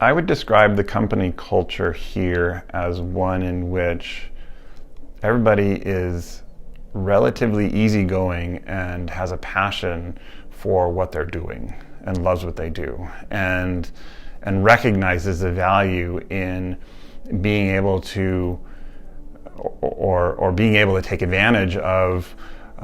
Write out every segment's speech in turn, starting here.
I would describe the company culture here as one in which everybody is relatively easygoing and has a passion for what they're doing and loves what they do and recognizes the value in being able to or being able to take advantage of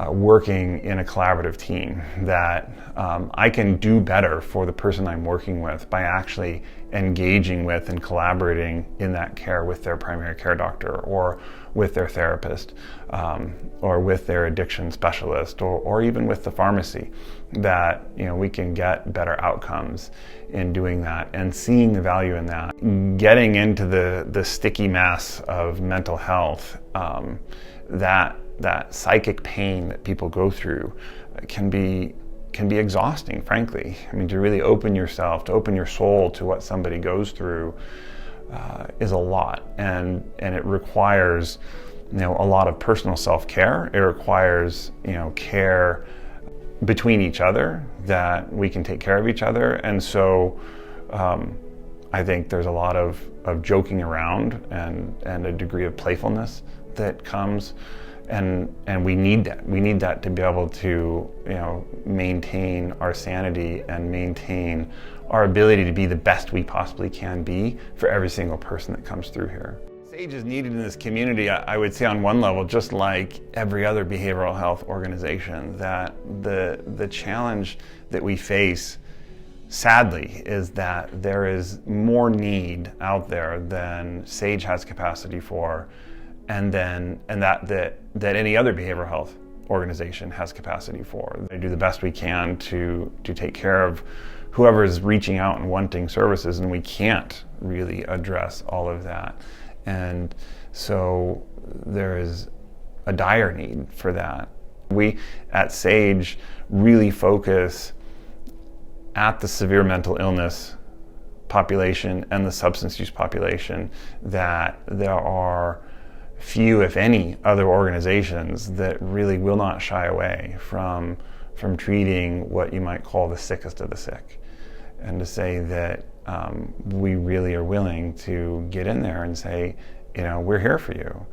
working in a collaborative team, that I can do better for the person I'm working with by actually engaging with and collaborating in that care with their primary care doctor or with their therapist or with their addiction specialist or even with the pharmacy, that we can get better outcomes in doing that and seeing the value in that. Getting into the sticky mess of mental health, that psychic pain that people go through can be exhausting, frankly. I mean, to really open yourself, to open your soul to what somebody goes through is a lot, and it requires a lot of personal self-care. It requires care between each other, that we can take care of each other. And so I think there's a lot of joking around and a degree of playfulness that comes, and we need that. We need that to be able to maintain our sanity and maintain our ability to be the best we possibly can be for every single person that comes through here. SAGE is needed in this community, I would say, on one level, just like every other behavioral health organization, that the challenge that we face, sadly, is that there is more need out there than SAGE has capacity for, and that any other behavioral health organization has capacity for. They do the best we can to take care of whoever is reaching out and wanting services, and we can't really address all of that. And so there is a dire need for that. We at SAGE really focus at the severe mental illness population and the substance use population, that there are few, if any, other organizations that really will not shy away from treating what you might call the sickest of the sick, and to say that we really are willing to get in there and say, we're here for you.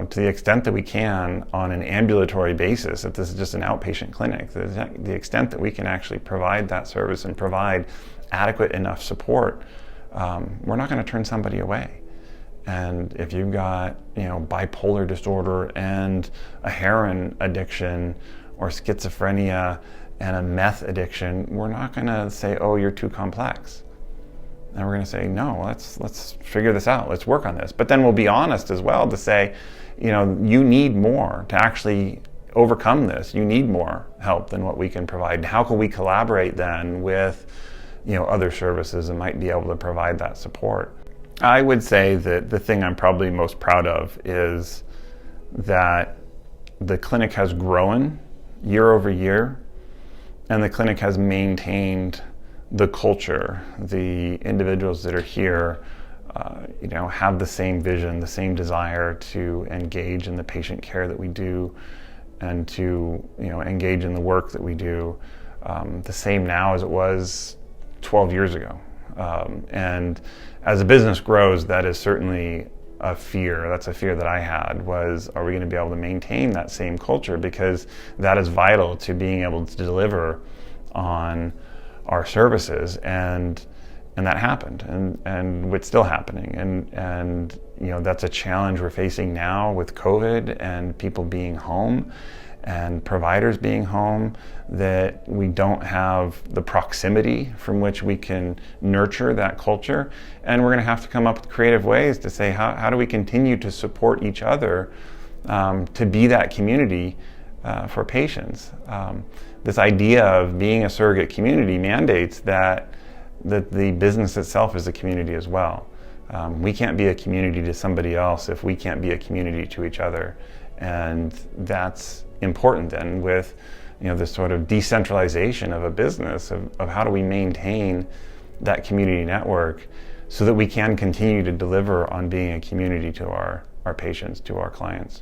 To the extent that we can, on an ambulatory basis, if this is just an outpatient clinic, the extent that we can actually provide that service and provide adequate enough support, we're not going to turn somebody away. And if you've got bipolar disorder and a heroin addiction or schizophrenia and a meth addiction, we're not going to say, oh, you're too complex. And we're going to say, no, let's figure this out. Let's work on this. But then we'll be honest as well to say, you need more to actually overcome this. You need more help than what we can provide. How can we collaborate then with other services that might be able to provide that support? I would say that the thing I'm probably most proud of is that the clinic has grown year over year, and the clinic has maintained the culture. The individuals that are here have the same vision, the same desire to engage in the patient care that we do, and to engage in the work that we do, the same now as it was 12 years ago. And as a business grows, that is certainly a fear. That's a fear that I had, was, are we going to be able to maintain that same culture? Because that is vital to being able to deliver on our services, and that happened, and it's still happening, and that's a challenge we're facing now with COVID and people being home and providers being home, that we don't have the proximity from which we can nurture that culture. And we're going to have to come up with creative ways to say, how do we continue to support each other to be that community for patients. This idea of being a surrogate community mandates that the business itself is a community as well. We can't be a community to somebody else if we can't be a community to each other. And that's important then with this sort of decentralization of a business, of how do we maintain that community network so that we can continue to deliver on being a community to our patients, to our clients.